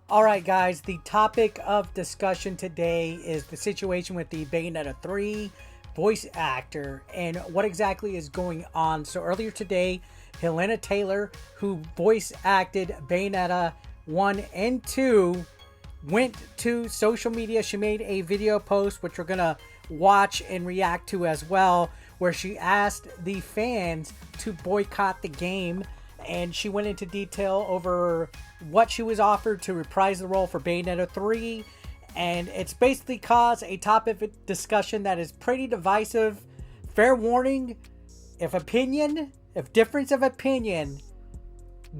Alright guys, the topic of discussion today is the situation with the Bayonetta 3 voice actor and what exactly is going on. So earlier today, Helena Taylor, who voice acted Bayonetta 1 and 2, went to social media. She made a video post, which we're going to watch and react to as well, where she asked the fans to boycott the game. And she went into detail over what she was offered to reprise the role for Bayonetta 3. And it's basically caused a topic of discussion that is pretty divisive. Fair warning, if difference of opinion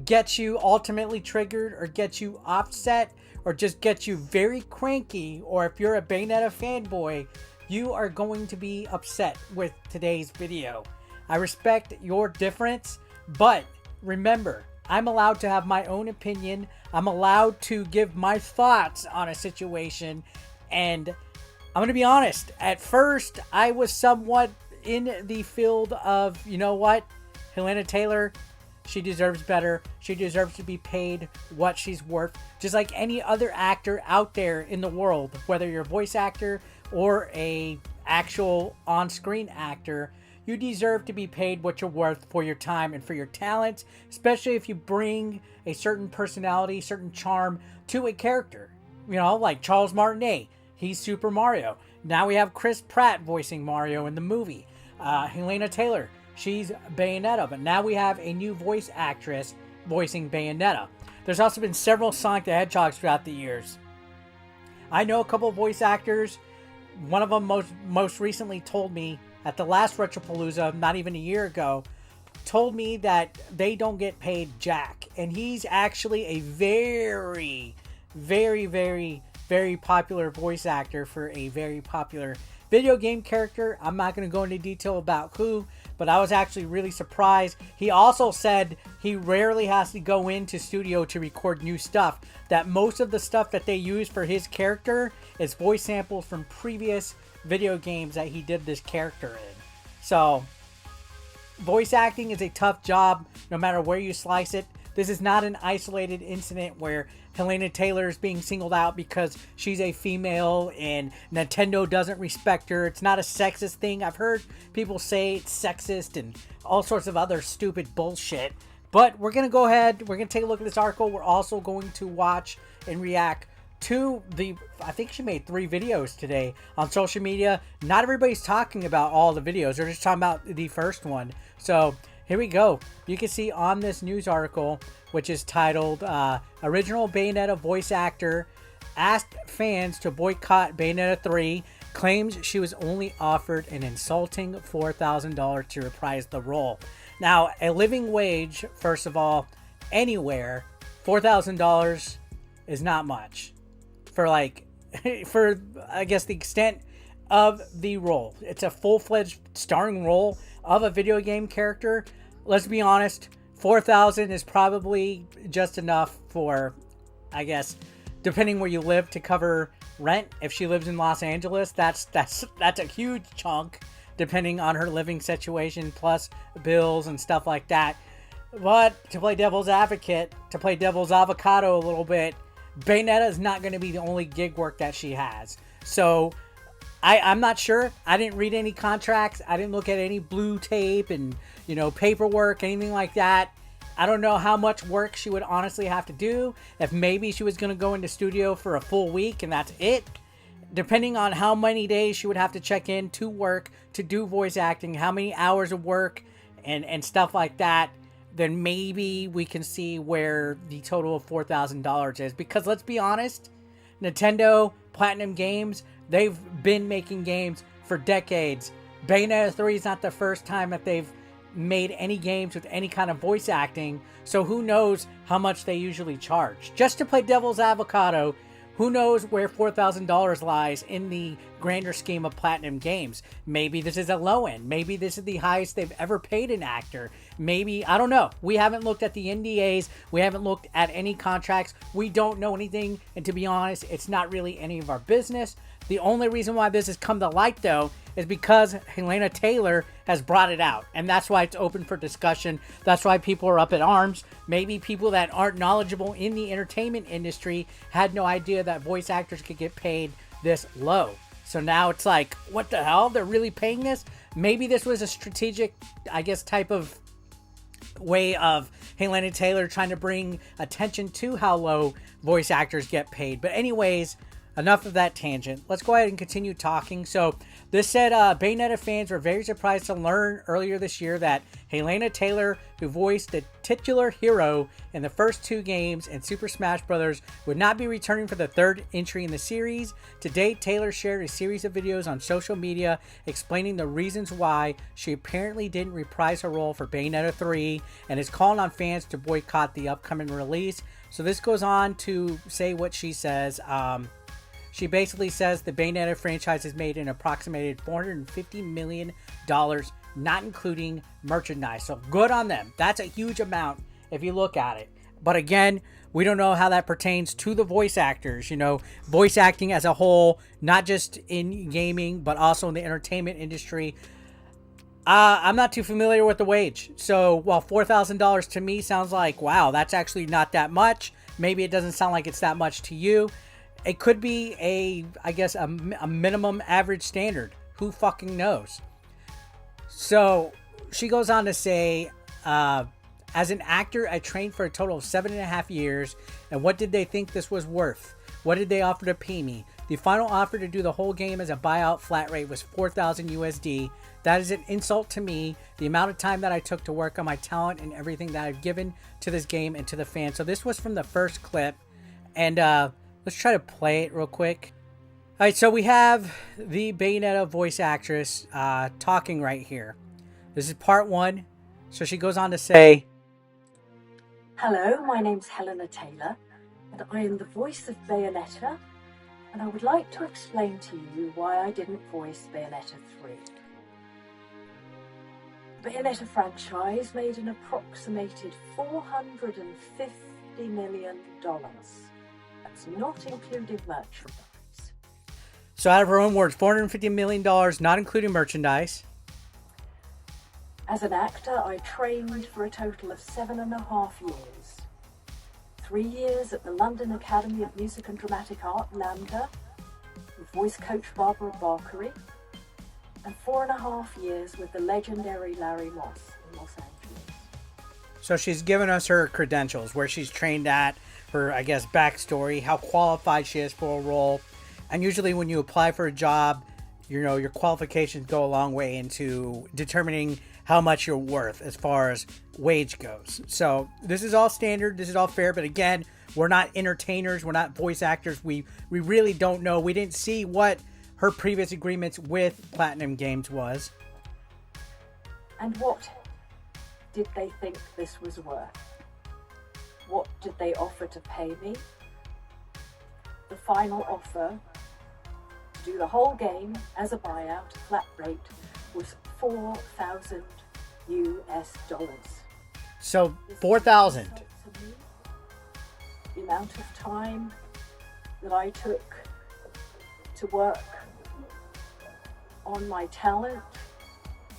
gets you ultimately triggered or gets you upset or just gets you very cranky, or if you're a Bayonetta fanboy, you are going to be upset with today's video. I respect your difference, but remember, I'm allowed to have my own opinion. I'm allowed to give my thoughts on a situation. And I'm going to be honest. At first, I was somewhat in the field of, you know what? Helena Taylor, she deserves better. She deserves to be paid what she's worth. Just like any other actor out there in the world, whether you're a voice actor or a actual on-screen actor, you deserve to be paid what you're worth for your time and for your talents, especially if you bring a certain personality, certain charm to a character. You know, like Charles Martinet, he's Super Mario. Now we have Chris Pratt voicing Mario in the movie. Helena Taylor, she's Bayonetta, but now we have a new voice actress voicing Bayonetta. There's also been several Sonic the Hedgehogs throughout the years. I know a couple of voice actors. One of them most recently told me at the last Retropalooza, not even a year ago, told me that they don't get paid jack. And he's actually a very, very, very, very popular voice actor for a very popular video game character. I'm not going to go into detail about who, but I was actually really surprised. He also said he rarely has to go into studio to record new stuff, that most of the stuff that they use for his character is voice samples from previous video games that he did this character in. So voice acting is a tough job no matter where you slice it. This is not an isolated incident where Helena Taylor is being singled out because she's a female and Nintendo doesn't respect her. It's not a sexist thing. I've heard people say it's sexist and all sorts of other stupid bullshit. But we're going to go ahead. We're going to take a look at this article. We're also going to watch and react to I think she made 3 videos today on social media. Not everybody's talking about all the videos. They're just talking about the first one. So here we go. You can see on this news article, which is titled, Original Bayonetta Voice Actor Asked Fans to Boycott Bayonetta 3, Claims she was only offered an insulting $4,000 to reprise the role. Now, a living wage, first of all, anywhere, $4,000 is not much. For I guess the extent of the role. It's a full-fledged starring role of a video game character. Let's be honest, $4,000 is probably just enough for, I guess, depending where you live, to cover rent. If she lives in Los Angeles, that's a huge chunk, depending on her living situation, plus bills and stuff like that. But to play devil's advocate, to play devil's avocado a little bit, Bayonetta is not going to be the only gig work that she has. So I'm not sure. I didn't read any contracts. I didn't look at any blue tape and, paperwork, anything like that. I don't know how much work she would honestly have to do. If maybe she was going to go into studio for a full week and that's it. Depending on how many days she would have to check in to work, to do voice acting, how many hours of work and stuff like that, then maybe we can see where the total of $4,000 is. Because let's be honest, Nintendo, Platinum Games, they've been making games for decades. Bayonetta 3 is not the first time that they've made any games with any kind of voice acting, so who knows how much they usually charge. Just to play devil's avocado, who knows where $4,000 lies in the grander scheme of Platinum Games. Maybe this is a low end. Maybe this is the highest they've ever paid an actor. Maybe, I don't know. We haven't looked at the NDAs. We haven't looked at any contracts. We don't know anything. And to be honest, it's not really any of our business. The only reason why this has come to light, though, is because Helena Taylor has brought it out. And that's why it's open for discussion. That's why people are up in arms. Maybe people that aren't knowledgeable in the entertainment industry had no idea that voice actors could get paid this low. So now it's like, what the hell? They're really paying this? Maybe this was a strategic, I guess, type of way of Helena Taylor trying to bring attention to how low voice actors get paid. But anyways, enough of that tangent. Let's go ahead and continue talking. So this said Bayonetta fans were very surprised to learn earlier this year that Helena Taylor, who voiced the titular hero in the first 2 games in Super Smash Bros., would not be returning for the 3rd entry in the series. To date, Taylor shared a series of videos on social media explaining the reasons why she apparently didn't reprise her role for Bayonetta 3 and is calling on fans to boycott the upcoming release. So this goes on to say what she says. She basically says the Bayonetta franchise has made an approximated $450 million, not including merchandise. So good on them. That's a huge amount if you look at it. But again, we don't know how that pertains to the voice actors. You know, voice acting as a whole, not just in gaming, but also in the entertainment industry. I'm not too familiar with the wage. So while $4,000 to me sounds like, wow, that's actually not that much. Maybe it doesn't sound like it's that much to you. It could be I guess, a minimum average standard. Who fucking knows? So she goes on to say, as an actor, I trained for a total of 7.5 years. And what did they think this was worth? What did they offer to pay me? The final offer to do the whole game as a buyout flat rate was 4,000 USD. That is an insult to me. The amount of time that I took to work on my talent and everything that I've given to this game and to the fans. So this was from the first clip. And, let's try to play it real quick. All right, so we have the Bayonetta voice actress talking right here. This is part 1. So she goes on to say, "Hello, my name's Helena Taylor, and I am the voice of Bayonetta, and I would like to explain to you why I didn't voice Bayonetta 3. The Bayonetta franchise made an approximated $450 million. That's not including merchandise." So out of her own words, $450 million, not including merchandise. "As an actor, I trained for a total of 7.5 years. 3 years at the London Academy of Music and Dramatic Art, LAMDA, with voice coach Barbara Barkery, and 4.5 years with the legendary Larry Moss in Los Angeles." So she's given us her credentials, where she's trained at, her, I guess, backstory, how qualified she is for a role. And usually when you apply for a job, you know, your qualifications go a long way into determining how much you're worth as far as wage goes. So this is all standard. This is all fair. But again, we're not entertainers. We're not voice actors. We really don't know. We didn't see what her previous agreements with Platinum Games was. "And what did they think this was worth? What did they offer to pay me? The final offer to do the whole game as a buyout flat rate was 4,000 US dollars. So 4,000. The amount of time that I took to work on my talent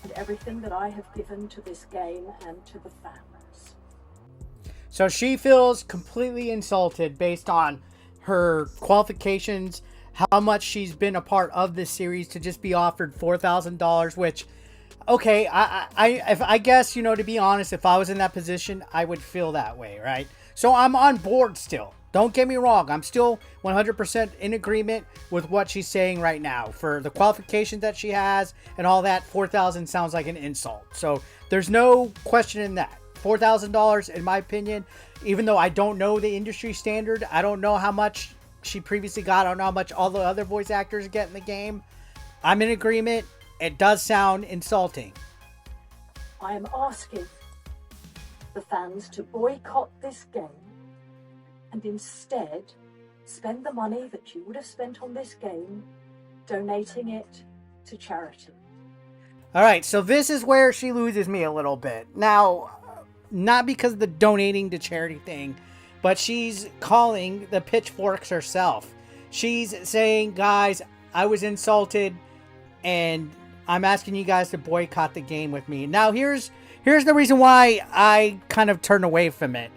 and everything that I have given to this game and to the fans." So she feels completely insulted based on her qualifications, how much she's been a part of this series, to just be offered $4,000, which, okay, I guess, you know, to be honest, if I was in that position, I would feel that way, right? So I'm on board still. Don't get me wrong. I'm still 100% in agreement with what she's saying right now. For the qualifications that she has and all that, 4,000 sounds like an insult. So there's no question in that. $4,000, in my opinion, even though I don't know the industry standard, I don't know how much she previously got, I don't know how much all the other voice actors get in the game. I'm in agreement. It does sound insulting. "I am asking the fans to boycott this game and instead spend the money that you would have spent on this game donating it to charity." All right, so this is where she loses me a little bit. Now, not because of the donating to charity thing, but she's calling the pitchforks herself. She's saying, guys, I was insulted, and I'm asking you guys to boycott the game with me. Now, here's the reason why I kind of turned away from it.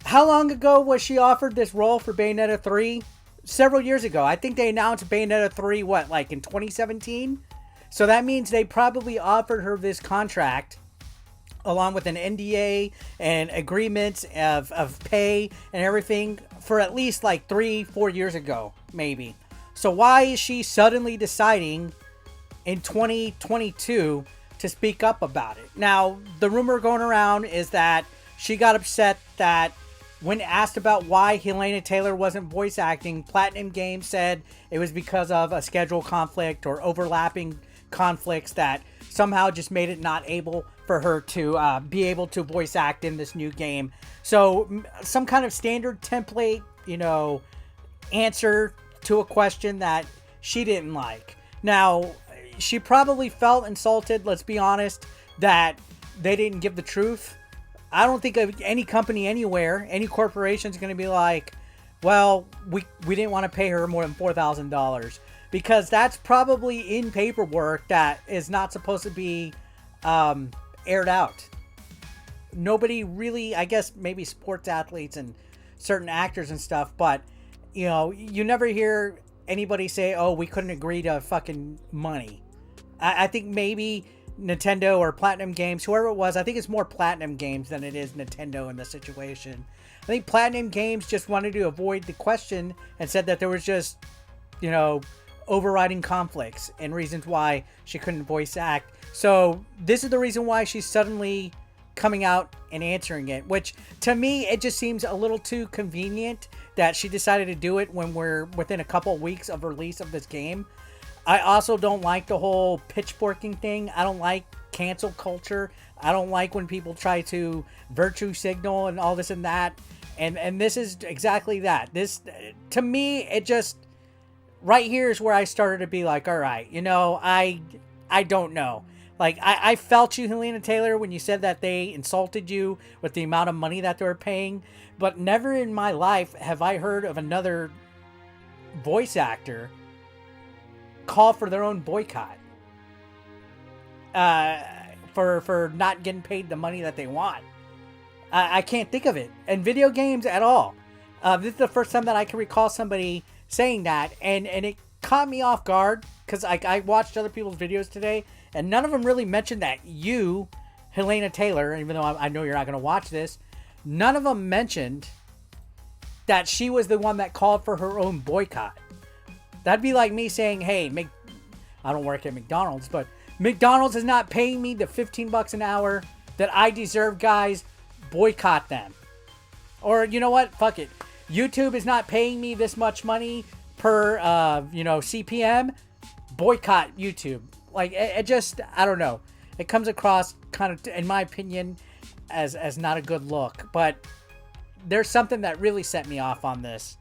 How long ago was she offered this role for Bayonetta 3? Several years ago. I think they announced Bayonetta 3, what, like in 2017? So that means they probably offered her this contract along with an NDA and agreements of pay and everything for at least like 3-4 years ago, maybe. So why is she suddenly deciding in 2022 to speak up about it? Now, the rumor going around is that she got upset that when asked about why Helena Taylor wasn't voice acting, Platinum Games said it was because of a schedule conflict or overlapping conflicts that somehow just made it not able for her to be able to voice act in this new game. So some kind of standard template, you know, answer to a question that she didn't like. Now, she probably felt insulted, let's be honest, that they didn't give the truth. I don't think any company anywhere, any corporation is going to be like, well, we didn't want to pay her more than $4,000. Because that's probably in paperwork that is not supposed to be aired out. Nobody really, I guess maybe sports athletes and certain actors and stuff, but, you know, you never hear anybody say, oh, we couldn't agree to fucking money. I think maybe Nintendo or Platinum Games, whoever it was, I think it's more Platinum Games than it is Nintendo in this situation. I think Platinum Games just wanted to avoid the question and said that there was just, you know, overriding conflicts and reasons why she couldn't voice act. So this is the reason why she's suddenly coming out and answering it, which to me, it just seems a little too convenient that she decided to do it when we're within a couple of weeks of release of this game. I also don't like the whole pitchforking thing. I don't like cancel culture. I don't like when people try to virtue signal and all this and that. And this is exactly that. This, to me, it just, right here is where I started to be like, all right, you know, I don't know. Like, I felt you, Helena Taylor, when you said that they insulted you with the amount of money that they were paying. But never in my life have I heard of another voice actor call for their own boycott. For not getting paid the money that they want. I can't think of it. In video games at all. This is the first time that I can recall somebody saying that, and it caught me off guard because I watched other people's videos today, and none of them really mentioned that you, Helena Taylor, even though I know you're not going to watch this, none of them mentioned that she was the one that called for her own boycott. That'd be like me saying, hey, I don't work at McDonald's, but McDonald's is not paying me the $15 an hour that I deserve, guys. Boycott them. Or, you know what? Fuck it. YouTube is not paying me this much money per, CPM. Boycott YouTube. Like, it just, I don't know. It comes across kind of, in my opinion, as not a good look. But there's something that really set me off on this.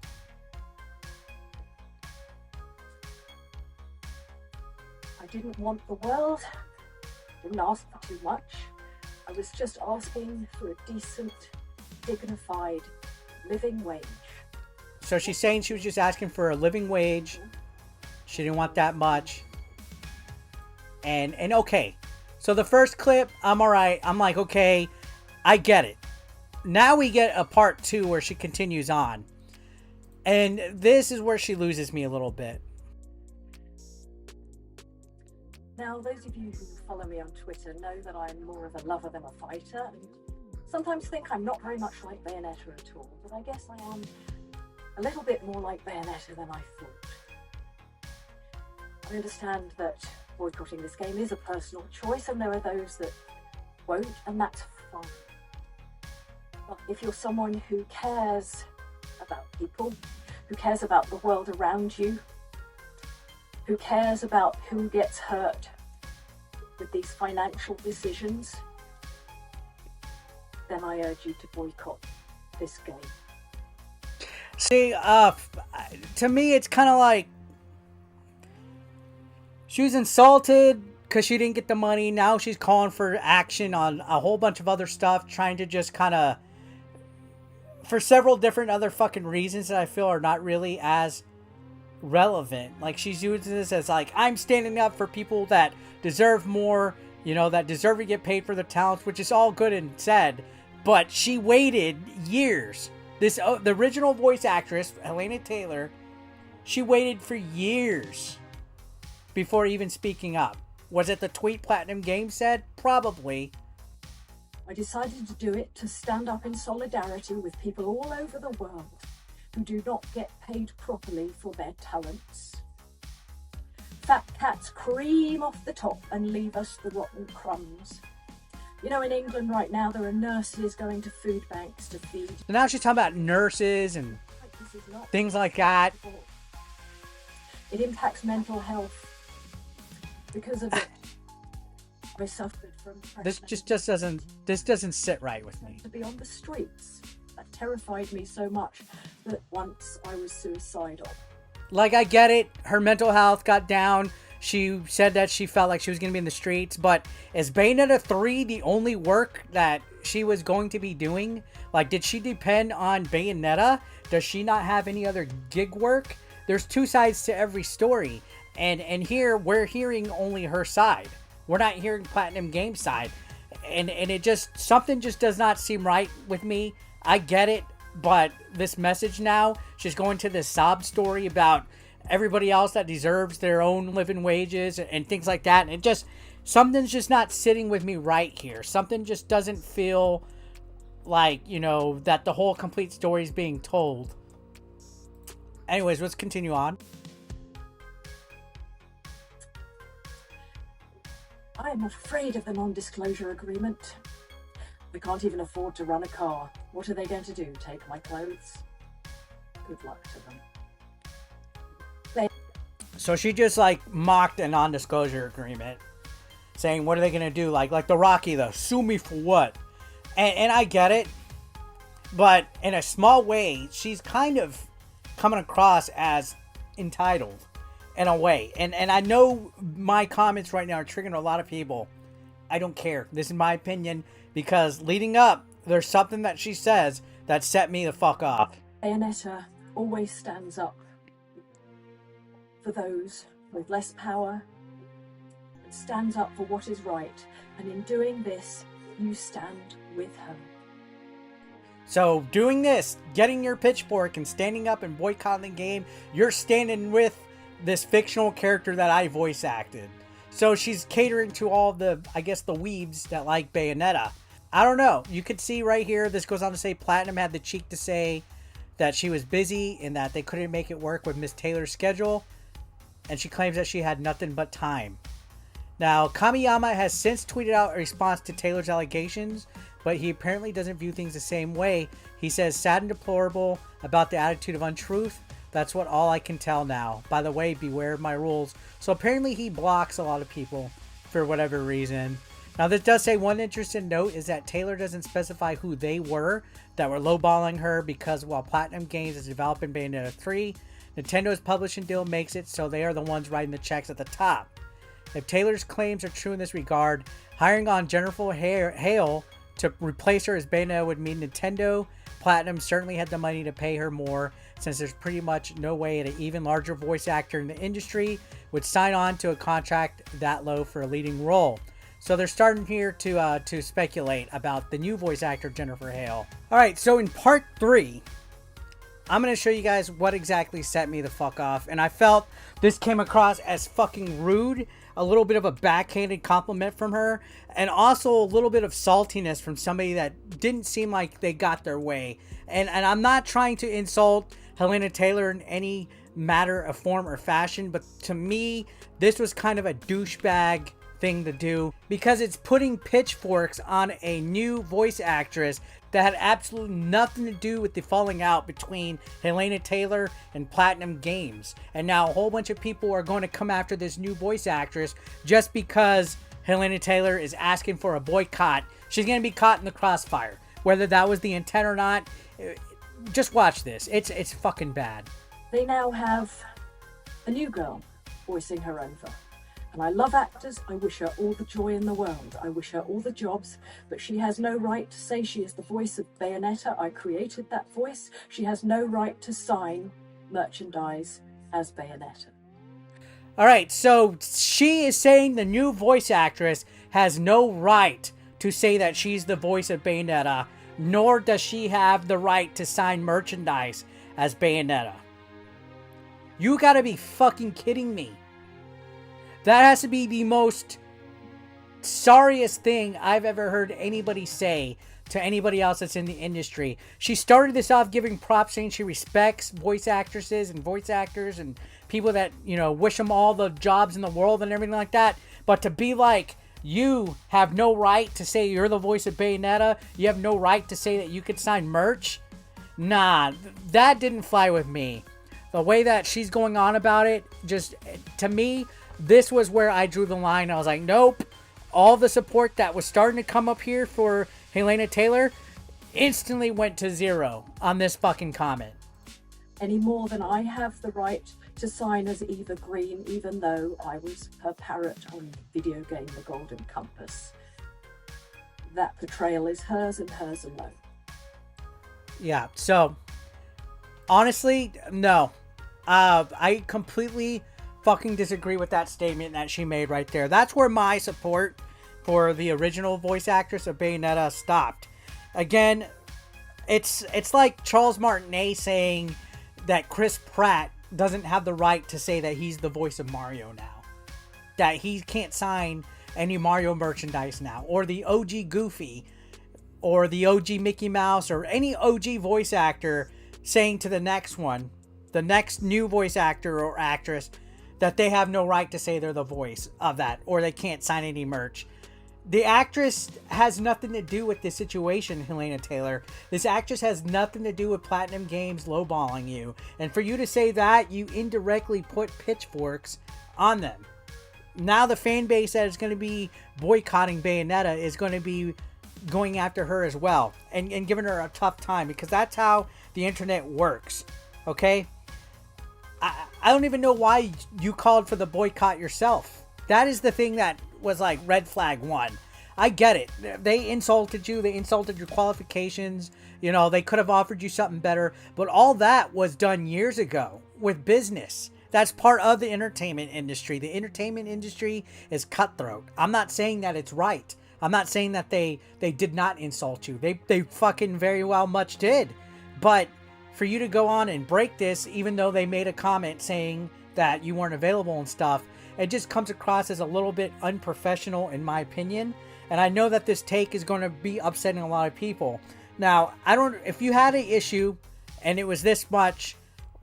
I didn't want the world. Didn't ask for too much. I was just asking for a decent, dignified living wage. So she's saying she was just asking for a living wage. She didn't want that much. And okay. So the first clip, I'm alright. I'm like, okay, I get it. Now we get a part 2 where she continues on. And this is where she loses me a little bit. Now, those of you who follow me on Twitter know that I'm more of a lover than a fighter, and sometimes think I'm not very much like Bayonetta at all, but I guess I am a little bit more like Bayonetta than I thought. I understand that boycotting this game is a personal choice, and there are those that won't, and that's fine. But if you're someone who cares about people, who cares about the world around you, who cares about who gets hurt with these financial decisions, then I urge you to boycott this game. See, to me, it's kind of like she was insulted because she didn't get the money. Now she's calling for action on a whole bunch of other stuff, trying to just kind of, for several different other fucking reasons that I feel are not really as relevant. Like, she's using this as like, I'm standing up for people that deserve more, you know, that deserve to get paid for their talents, which is all good and said, but she waited years. The original voice actress, Helena Taylor, she waited for years before even speaking up. Was it the tweet Platinum Games said? Probably. I decided to do it to stand up in solidarity with people all over the world who do not get paid properly for their talents. Fat cats cream off the top and leave us the rotten crumbs. You know, in England right now, there are nurses going to food banks to feed. So now she's talking about nurses and things like that. It impacts mental health. Because of it, I suffered from depression. This doesn't sit right with me. To be on the streets, that terrified me so much that once I was suicidal. Like, I get it. Her mental health got down. She said that she felt like she was going to be in the streets. But is Bayonetta 3 the only work that she was going to be doing? Like, did she depend on Bayonetta? Does she not have any other gig work? There's two sides to every story. And here, we're hearing only her side. We're not hearing Platinum Games' side. And it just, something just does not seem right with me. I get it. But this message now, she's going to this sob story about everybody else that deserves their own living wages and things like that. And it just, something's just not sitting with me right here. Something just doesn't feel like, you know, that the whole complete story is being told. Anyways, let's continue on. I'm afraid of the non-disclosure agreement. We can't even afford to run a car. What are they going to do? Take my clothes? Good luck to them. So she just like mocked a non-disclosure agreement, saying, what are they going to do? Like the Rocky, though. Sue me for what? And I get it. But in a small way, she's kind of coming across as entitled in a way. And I know my comments right now are triggering a lot of people. I don't care. This is my opinion. Because leading up, there's something that she says that set me the fuck off. Bayonetta always stands up for those with less power. It stands up for what is right. And in doing this, you stand with her. So doing this, getting your pitchfork and standing up and boycotting the game, you're standing with this fictional character that I voice acted. So she's catering to all the, I guess, the weebs that like Bayonetta. I don't know. You could see right here, this goes on to say Platinum had the cheek to say that she was busy and that they couldn't make it work with Miss Taylor's schedule. And she claims that she had nothing but time. Now, Kamiyama has since tweeted out a response to Taylor's allegations, but he apparently doesn't view things the same way. He says, sad and deplorable about the attitude of untruth. That's what all I can tell now. By the way, beware of my rules. So apparently he blocks a lot of people for whatever reason. Now, this does say one interesting note is that Taylor doesn't specify who they were that were lowballing her, because while Platinum Games is developing Bayonetta 3, Nintendo's publishing deal makes it so they are the ones writing the checks at the top. If Taylor's claims are true in this regard, hiring on Jennifer Hale to replace her as Bayonetta would mean Nintendo Platinum certainly had the money to pay her more, since there's pretty much no way an even larger voice actor in the industry would sign on to a contract that low for a leading role. So they're starting here to speculate about the new voice actor, Jennifer Hale. Alright, so in part 3, I'm going to show you guys what exactly set me the fuck off. And I felt this came across as fucking rude. A little bit of a backhanded compliment from her. And also a little bit of saltiness from somebody that didn't seem like they got their way. And I'm not trying to insult Helena Taylor in any matter of form or fashion. But to me, this was kind of a douchebag thing to do, because it's putting pitchforks on a new voice actress that had absolutely nothing to do with the falling out between Helena Taylor and Platinum Games. And now a whole bunch of people are going to come after this new voice actress just because Helena Taylor is asking for a boycott. She's going to be caught in the crossfire. Whether that was the intent or not, just watch this. It's fucking bad. They now have a new girl voicing her over. And I love actors. I wish her all the joy in the world. I wish her all the jobs, but she has no right to say she is the voice of Bayonetta. I created that voice. She has no right to sign merchandise as Bayonetta. All right, so she is saying the new voice actress has no right to say that she's the voice of Bayonetta, nor does she have the right to sign merchandise as Bayonetta. You gotta be fucking kidding me. That has to be the most sorriest thing I've ever heard anybody say to anybody else that's in the industry. She started this off giving props, saying she respects voice actresses and voice actors and people that, you know, wish them all the jobs in the world and everything like that. But to be like, you have no right to say you're the voice of Bayonetta, you have no right to say that you could sign merch. Nah, that didn't fly with me. The way that she's going on about it, just, to me, this was where I drew the line. I was like, nope. All the support that was starting to come up here for Helena Taylor instantly went to zero on this fucking comment. Any more than I have the right to sign as Eva Green, even though I was her parrot on video game The Golden Compass. That portrayal is hers and hers alone. Yeah, so honestly, no. I completely fucking disagree with that statement that she made right there. That's where my support for the original voice actress of Bayonetta stopped. Again, it's like Charles Martinet saying that Chris Pratt doesn't have the right to say that he's the voice of Mario now. That he can't sign any Mario merchandise now. Or the OG Goofy. Or the OG Mickey Mouse. Or any OG voice actor saying to the next one, the next new voice actor or actress, that they have no right to say they're the voice of that. Or they can't sign any merch. The actress has nothing to do with this situation, Helena Taylor. This actress has nothing to do with Platinum Games lowballing you. And for you to say that, you indirectly put pitchforks on them. Now the fan base that is going to be boycotting Bayonetta is going to be going after her as well. And giving her a tough time. Because that's how the internet works. Okay? I don't even know why you called for the boycott yourself. That is the thing that was like red flag 1. I get it. They insulted you. They insulted your qualifications. You know, they could have offered you something better. But all that was done years ago with business. That's part of the entertainment industry. The entertainment industry is cutthroat. I'm not saying that it's right. I'm not saying that they did not insult you. They fucking very well much did. But for you to go on and break this, even though they made a comment saying that you weren't available and stuff, it just comes across as a little bit unprofessional in my opinion. And I know that this take is going to be upsetting a lot of people. Now, if you had an issue and it was this much,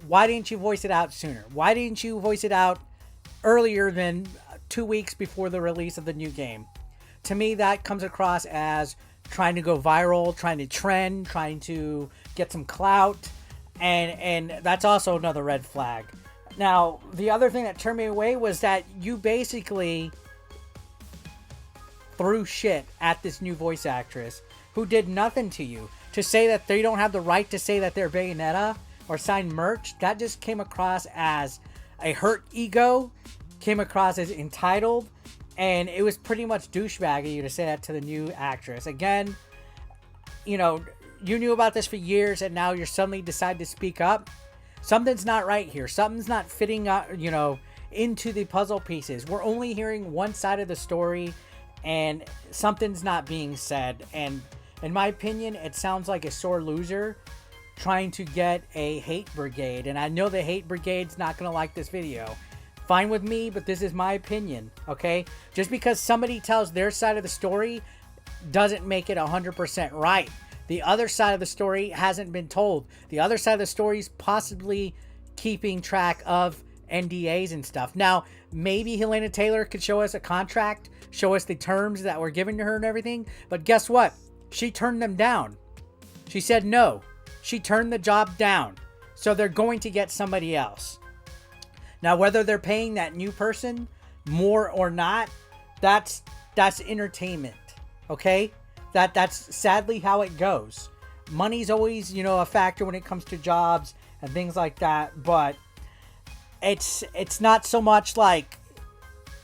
why didn't you voice it out sooner? Why didn't you voice it out earlier than 2 weeks before the release of the new game? To me, that comes across as trying to go viral, trying to trend, trying to get some clout. And that's also another red flag. Now, the other thing that turned me away was that you basically threw shit at this new voice actress who did nothing to you. To say that they don't have the right to say that they're Bayonetta or sign merch, that just came across as a hurt ego, came across as entitled, and it was pretty much douchebaggy you to say that to the new actress. Again, you know, you knew about this for years and now you're suddenly decided to speak up. Something's not right here. Something's not fitting up, you know, into the puzzle pieces. We're only hearing one side of the story and something's not being said. And in my opinion, it sounds like a sore loser trying to get a hate brigade. And I know the hate brigade's not going to like this video. Fine with me, but this is my opinion, okay? Just because somebody tells their side of the story doesn't make it 100% right. The other side of the story hasn't been told. The other side of the story is possibly keeping track of NDAs and stuff. Now, maybe Helena Taylor could show us a contract, show us the terms that were given to her and everything. But guess what? She turned them down. She said no. She turned the job down. So they're going to get somebody else. Now, whether they're paying that new person more or not, that's entertainment. Okay? That's sadly how it goes. Money's always, you know, a factor when it comes to jobs and things like that, but it's not so much like,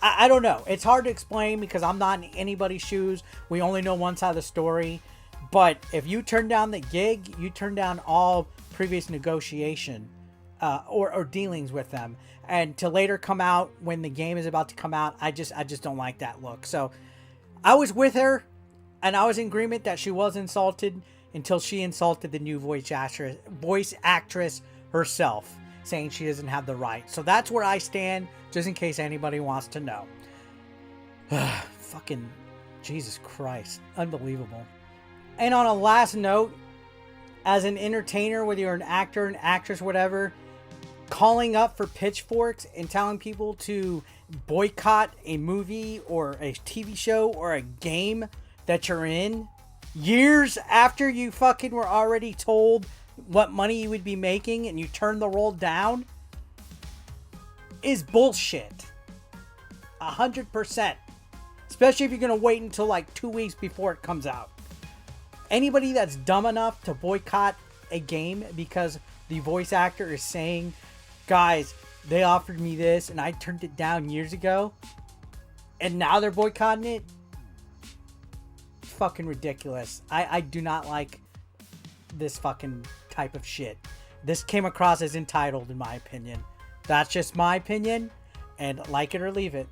I don't know. It's hard to explain because I'm not in anybody's shoes. We only know one side of the story. But if you turn down the gig, you turn down all previous negotiation or dealings with them, and to later come out when the game is about to come out, I just don't like that look. So I was with her, and I was in agreement that she was insulted until she insulted the new voice actress herself, saying she doesn't have the right. So that's where I stand, just in case anybody wants to know. Fucking Jesus Christ. Unbelievable. And on a last note, as an entertainer, whether you're an actor, an actress, whatever, calling up for pitchforks and telling people to boycott a movie or a TV show or a game that you're in years after you fucking were already told what money you would be making and you turned the role down is bullshit. 100%. Especially if you're going to wait until like 2 weeks before it comes out. Anybody that's dumb enough to boycott a game because the voice actor is saying, guys, they offered me this and I turned it down years ago, and now they're boycotting it, fucking ridiculous. I do not like this fucking type of shit. This came across as entitled, in my opinion. That's just my opinion, and like it or leave it.